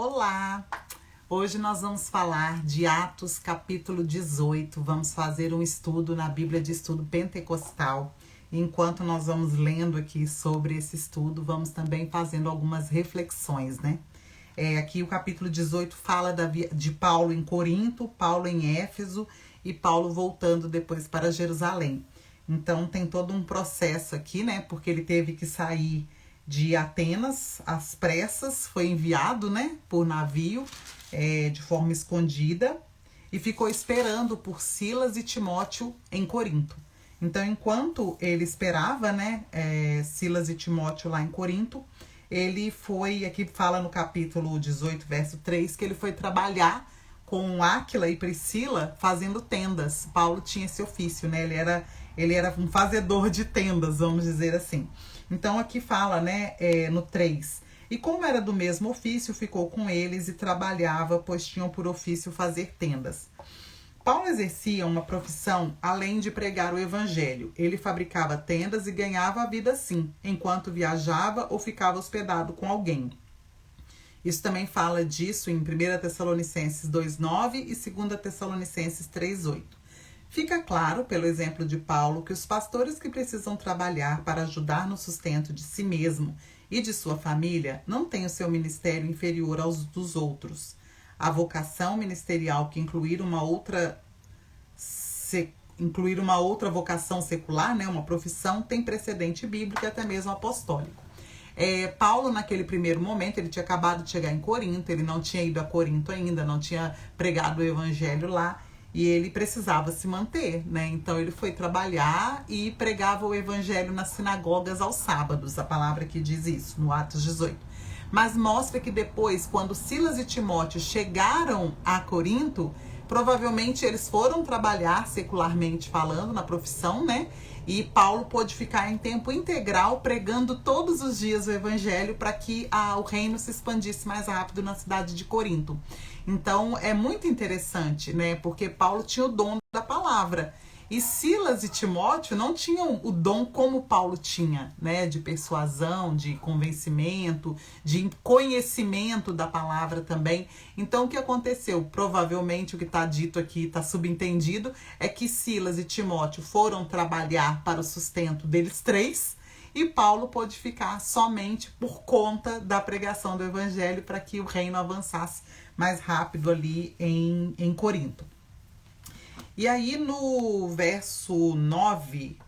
Olá! Hoje nós vamos falar de Atos capítulo 18. Vamos fazer um estudo na Bíblia de Estudo Pentecostal. Enquanto nós vamos lendo aqui sobre esse estudo, vamos também fazendo algumas reflexões, né? Aqui o capítulo 18 fala de Paulo em Corinto, Paulo em Éfeso e Paulo voltando depois para Jerusalém. Então tem todo um processo aqui, né? Porque ele teve que sair de Atenas às pressas, foi enviado, né, por navio, de forma escondida, e ficou esperando por Silas e Timóteo em Corinto. Então, enquanto ele esperava, né, Silas e Timóteo lá em Corinto, ele foi, aqui fala no capítulo 18, verso 3, que ele foi trabalhar com Áquila e Priscila fazendo tendas. Paulo tinha esse ofício, né, ele era um fazedor de tendas, vamos dizer assim. Então aqui fala, né, no 3, e como era do mesmo ofício, ficou com eles e trabalhava, pois tinham por ofício fazer tendas. Paulo exercia uma profissão além de pregar o evangelho. Ele fabricava tendas e ganhava a vida assim, enquanto viajava ou ficava hospedado com alguém. Isso também fala disso em 1 Tessalonicenses 2,9 e 2 Tessalonicenses 3,8. Fica claro, pelo exemplo de Paulo, que os pastores que precisam trabalhar para ajudar no sustento de si mesmo e de sua família não têm o seu ministério inferior aos dos outros. A vocação ministerial que incluir uma outra vocação secular, né, uma profissão, tem precedente bíblico e até mesmo apostólico. Paulo, naquele primeiro momento, ele tinha acabado de chegar em Corinto, ele não tinha ido a Corinto ainda, não tinha pregado o evangelho lá, e ele precisava se manter, né? Então ele foi trabalhar e pregava o evangelho nas sinagogas aos sábados, a palavra que diz isso, no Atos 18. Mas mostra que depois, quando Silas e Timóteo chegaram a Corinto, provavelmente eles foram trabalhar secularmente falando, na profissão, né? E Paulo pôde ficar em tempo integral pregando todos os dias o evangelho para que o reino se expandisse mais rápido na cidade de Corinto. Então é muito interessante, né? Porque Paulo tinha o dom da palavra. E Silas e Timóteo não tinham o dom como Paulo tinha, né? De persuasão, de convencimento, de conhecimento da palavra também. Então o que aconteceu? Provavelmente o que está dito aqui, está subentendido, é que Silas e Timóteo foram trabalhar para o sustento deles três, e Paulo pôde ficar somente por conta da pregação do evangelho para que o reino avançasse mais rápido ali em Corinto. E aí no verso 9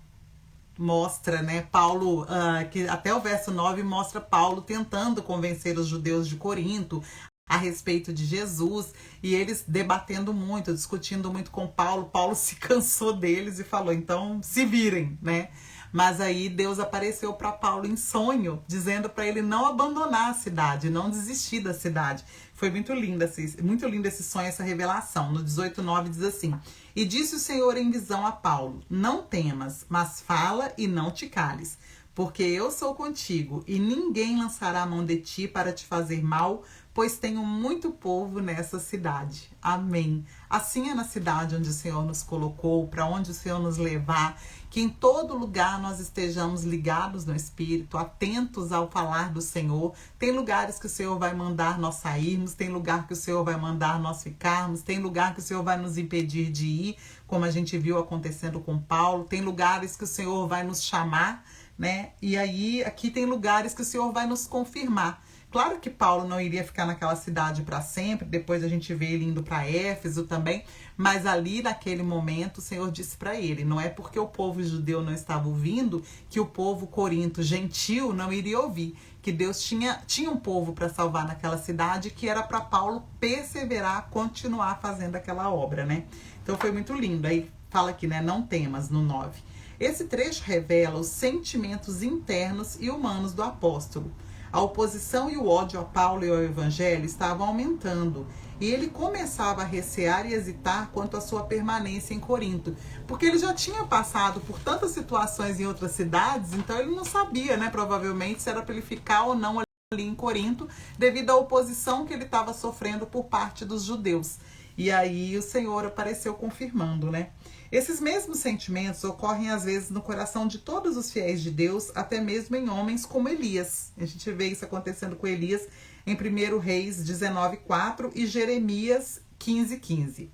mostra, né, Paulo, que até o verso 9 mostra Paulo tentando convencer os judeus de Corinto a respeito de Jesus, e eles debatendo muito, discutindo muito com Paulo. Paulo se cansou deles e falou, então se virem, né? Mas aí Deus apareceu para Paulo em sonho, dizendo para ele não abandonar a cidade, não desistir da cidade. Foi muito lindo esse sonho, essa revelação. No 18:9 diz assim: e disse o Senhor em visão a Paulo, não temas, mas fala e não te cales, porque eu sou contigo, e ninguém lançará a mão de ti para te fazer mal, pois tenho muito povo nessa cidade. Amém. Assim é na cidade onde o Senhor nos colocou, para onde o Senhor nos levar, que em todo lugar nós estejamos ligados no Espírito, atentos ao falar do Senhor. Tem lugares que o Senhor vai mandar nós sairmos, tem lugar que o Senhor vai mandar nós ficarmos, tem lugar que o Senhor vai nos impedir de ir, como a gente viu acontecendo com Paulo, tem lugares que o Senhor vai nos chamar, né? E aí, aqui tem lugares que o Senhor vai nos confirmar. Claro que Paulo não iria ficar naquela cidade para sempre, depois a gente vê ele indo para Éfeso também, mas ali naquele momento o Senhor disse para ele, não é porque o povo judeu não estava ouvindo que o povo corinto gentil não iria ouvir, que Deus tinha um povo para salvar naquela cidade, que era para Paulo perseverar, continuar fazendo aquela obra, né? Então foi muito lindo. Aí fala aqui, né, não temas, no 9. Esse trecho revela os sentimentos internos e humanos do apóstolo. A oposição e o ódio a Paulo e ao evangelho estavam aumentando, e ele começava a recear e hesitar quanto à sua permanência em Corinto, porque ele já tinha passado por tantas situações em outras cidades, então ele não sabia, né, provavelmente, se era para ele ficar ou não ali em Corinto, devido à oposição que ele estava sofrendo por parte dos judeus. E aí o Senhor apareceu confirmando, né? Esses mesmos sentimentos ocorrem às vezes no coração de todos os fiéis de Deus, até mesmo em homens como Elias. A gente vê isso acontecendo com Elias em 1 Reis 19:4 e Jeremias 15:15.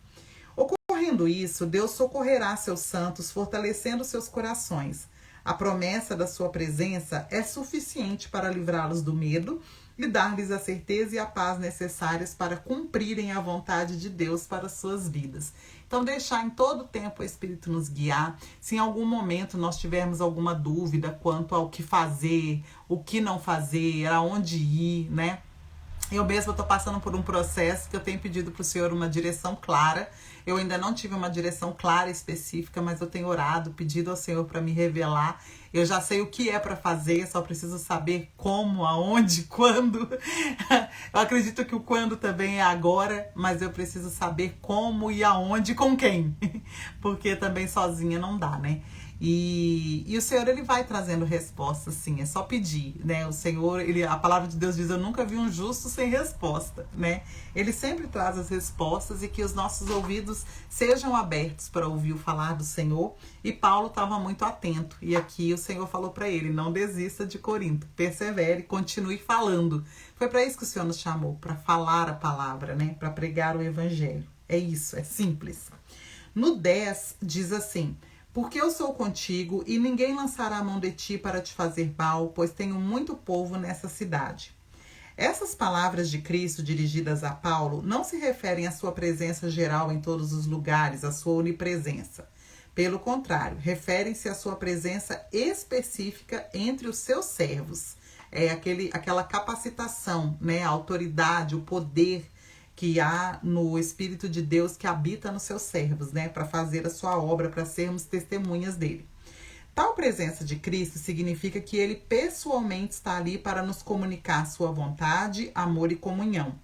Ocorrendo isso, Deus socorrerá seus santos, fortalecendo seus corações. A promessa da sua presença é suficiente para livrá-los do medo e dar-lhes a certeza e a paz necessárias para cumprirem a vontade de Deus para suas vidas. Então, deixar em todo tempo o Espírito nos guiar. Se em algum momento nós tivermos alguma dúvida quanto ao que fazer, o que não fazer, aonde ir, né? Eu mesma estou passando por um processo que eu tenho pedido para o Senhor uma direção clara. Eu ainda não tive uma direção clara e específica, mas eu tenho orado, pedido ao Senhor para me revelar. Eu já sei o que é para fazer, só preciso saber como, aonde, quando. Eu acredito que o quando também é agora, mas eu preciso saber como e aonde e com quem. Porque também sozinha não dá, né? E o Senhor, ele vai trazendo respostas, sim, é só pedir, né? O Senhor, a palavra de Deus diz, eu nunca vi um justo sem resposta, né? Ele sempre traz as respostas e que os nossos ouvidos sejam abertos para ouvir o falar do Senhor. E Paulo estava muito atento, e aqui o Senhor falou para ele, não desista de Corinto, persevere, continue falando. Foi para isso que o Senhor nos chamou, para falar a palavra, né? Para pregar o evangelho. É isso, é simples. No 10 diz assim: porque eu sou contigo e ninguém lançará a mão de ti para te fazer mal, pois tenho muito povo nessa cidade. Essas palavras de Cristo dirigidas a Paulo não se referem à sua presença geral em todos os lugares, à sua onipresença. Pelo contrário, referem-se à sua presença específica entre os seus servos. É aquela capacitação, né, a autoridade, o poder que há no Espírito de Deus que habita nos seus servos, né, para fazer a sua obra, para sermos testemunhas dele. Tal presença de Cristo significa que ele pessoalmente está ali para nos comunicar sua vontade, amor e comunhão.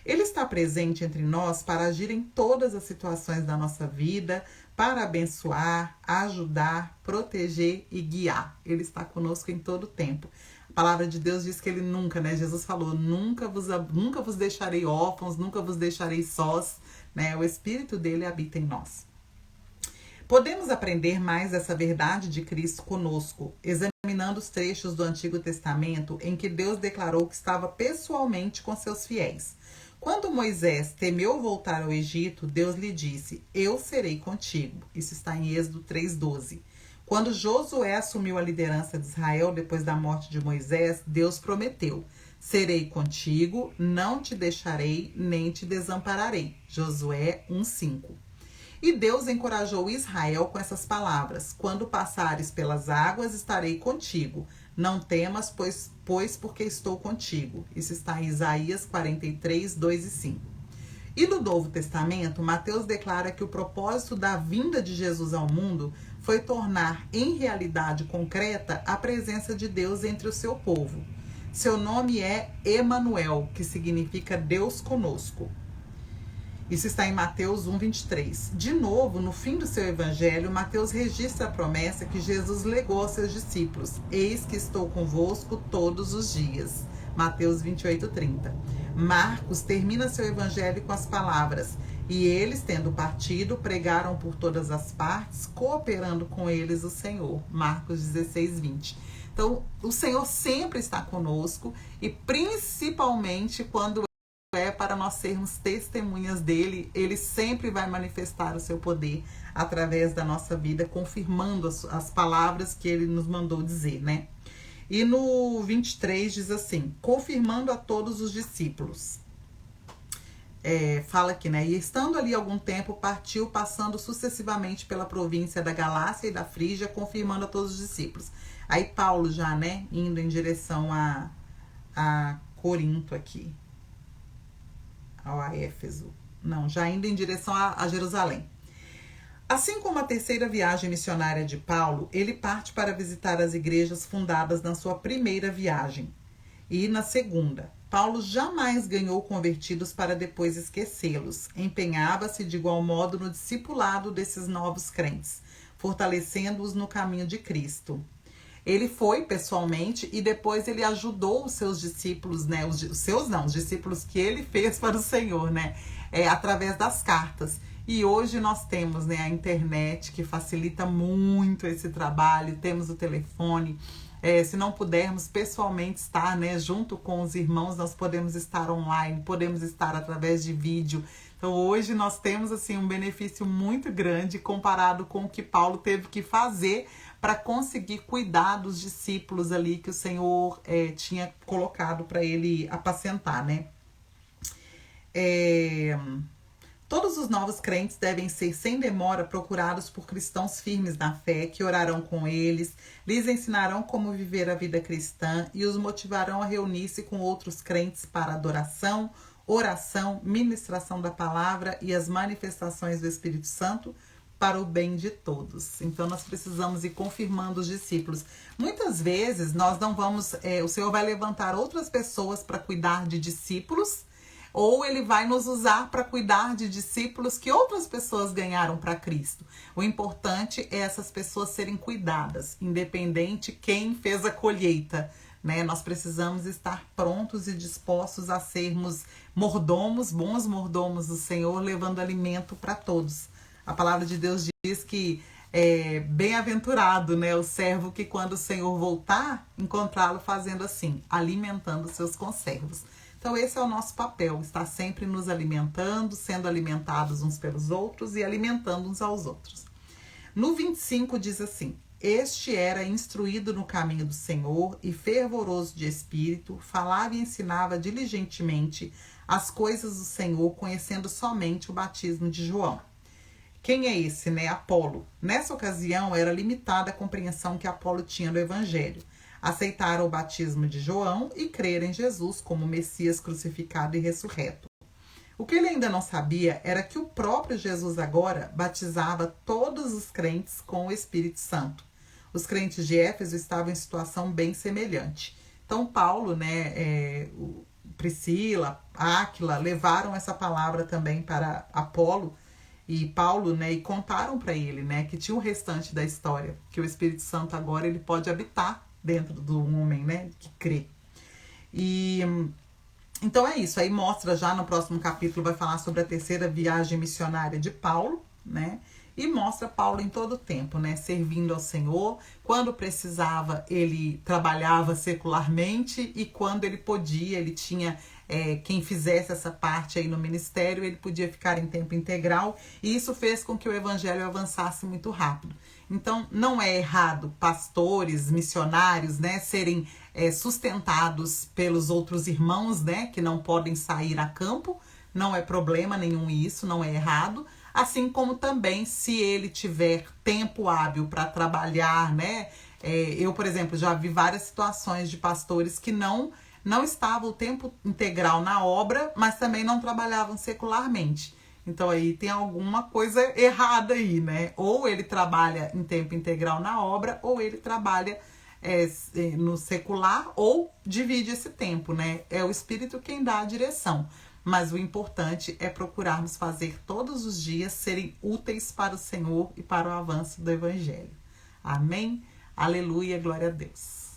Ele está presente entre nós para agir em todas as situações da nossa vida, para abençoar, ajudar, proteger e guiar. Ele está conosco em todo o tempo. A palavra de Deus diz que ele nunca, né? Jesus falou, nunca vos deixarei órfãos, nunca vos deixarei sós, né? O Espírito dele habita em nós. Podemos aprender mais dessa verdade de Cristo conosco, examinando os trechos do Antigo Testamento em que Deus declarou que estava pessoalmente com seus fiéis. Quando Moisés temeu voltar ao Egito, Deus lhe disse, eu serei contigo. Isso está em Êxodo 3:12. Quando Josué assumiu a liderança de Israel depois da morte de Moisés, Deus prometeu, serei contigo, não te deixarei, nem te desampararei. Josué 1:5. E Deus encorajou Israel com essas palavras, quando passares pelas águas, estarei contigo. Não temas, pois porque estou contigo. Isso está em Isaías 43, 2 e 5. E no Novo Testamento, Mateus declara que o propósito da vinda de Jesus ao mundo foi tornar em realidade concreta a presença de Deus entre o seu povo. Seu nome é Emanuel, que significa Deus conosco. Isso está em Mateus 1:23. De novo, no fim do seu evangelho, Mateus registra a promessa que Jesus legou aos seus discípulos. Eis que estou convosco todos os dias. Mateus 28:30. Marcos termina seu evangelho com as palavras: e eles, tendo partido, pregaram por todas as partes, cooperando com eles o Senhor. Marcos 16:20. Então, o Senhor sempre está conosco e principalmente quando é para nós sermos testemunhas dele, ele sempre vai manifestar o seu poder através da nossa vida, confirmando as palavras que ele nos mandou dizer, né? E no 23 diz assim, confirmando a todos os discípulos. Fala aqui, né? E estando ali algum tempo, partiu, passando sucessivamente pela província da Galácia e da Frígia, confirmando a todos os discípulos. Aí Paulo já, né, indo em direção a Corinto aqui. A Éfeso. Não, já indo em direção a Jerusalém. Assim como a terceira viagem missionária de Paulo, ele parte para visitar as igrejas fundadas na sua primeira viagem. E na segunda, Paulo jamais ganhou convertidos para depois esquecê-los. Empenhava-se de igual modo no discipulado desses novos crentes, fortalecendo-os no caminho de Cristo. Ele foi pessoalmente e depois ele ajudou os seus discípulos, né? Os discípulos que ele fez para o Senhor, né? Através das cartas. E hoje nós temos, né, a internet que facilita muito esse trabalho, temos o telefone, se não pudermos pessoalmente estar, né, junto com os irmãos, nós podemos estar online, podemos estar através de vídeo. Então hoje nós temos assim um benefício muito grande comparado com o que Paulo teve que fazer para conseguir cuidar dos discípulos ali que o Senhor tinha colocado para ele apacentar, né? Todos os novos crentes devem ser, sem demora, procurados por cristãos firmes na fé, que orarão com eles, lhes ensinarão como viver a vida cristã e os motivarão a reunir-se com outros crentes para adoração, oração, ministração da palavra e as manifestações do Espírito Santo para o bem de todos. Então nós precisamos ir confirmando os discípulos. Muitas vezes nós não vamos, o Senhor vai levantar outras pessoas para cuidar de discípulos, ou ele vai nos usar para cuidar de discípulos que outras pessoas ganharam para Cristo. O importante é essas pessoas serem cuidadas, independente quem fez a colheita, né? Nós precisamos estar prontos e dispostos a sermos mordomos, bons mordomos do Senhor, levando alimento para todos. A palavra de Deus diz que é bem-aventurado, né, o servo que quando o Senhor voltar, encontrá-lo fazendo assim, alimentando seus conservos. Então esse é o nosso papel, estar sempre nos alimentando, sendo alimentados uns pelos outros e alimentando uns aos outros. No 25 diz assim: este era instruído no caminho do Senhor e fervoroso de espírito, falava e ensinava diligentemente as coisas do Senhor, conhecendo somente o batismo de João. Quem é esse, né? Apolo. Nessa ocasião era limitada a compreensão que Apolo tinha do evangelho. Aceitaram o batismo de João e creram em Jesus como Messias crucificado e ressurreto. O que ele ainda não sabia era que o próprio Jesus agora batizava todos os crentes com o Espírito Santo. Os crentes de Éfeso estavam em situação bem semelhante. Então Paulo, né, Priscila, Áquila levaram essa palavra também para Apolo e Paulo, né, e contaram para ele, né, que tinha o restante da história, que o Espírito Santo agora ele pode habitar dentro do homem, né, que crê. E então é isso, aí mostra já no próximo capítulo, vai falar sobre a terceira viagem missionária de Paulo, né, e mostra Paulo em todo o tempo, né, servindo ao Senhor. Quando precisava, ele trabalhava secularmente e quando ele podia, ele tinha quem fizesse essa parte aí no ministério, ele podia ficar em tempo integral e isso fez com que o evangelho avançasse muito rápido. Então, não é errado pastores, missionários, né, serem sustentados pelos outros irmãos, né, que não podem sair a campo. Não é problema nenhum isso, não é errado. Assim como também, se ele tiver tempo hábil para trabalhar, né. Eu, por exemplo, já vi várias situações de pastores que não estavam o tempo integral na obra, mas também não trabalhavam secularmente. Então aí tem alguma coisa errada aí, né? Ou ele trabalha em tempo integral na obra, ou ele trabalha no secular, ou divide esse tempo, né? É o Espírito quem dá a direção. Mas o importante é procurarmos fazer todos os dias serem úteis para o Senhor e para o avanço do Evangelho. Amém? Aleluia, glória a Deus.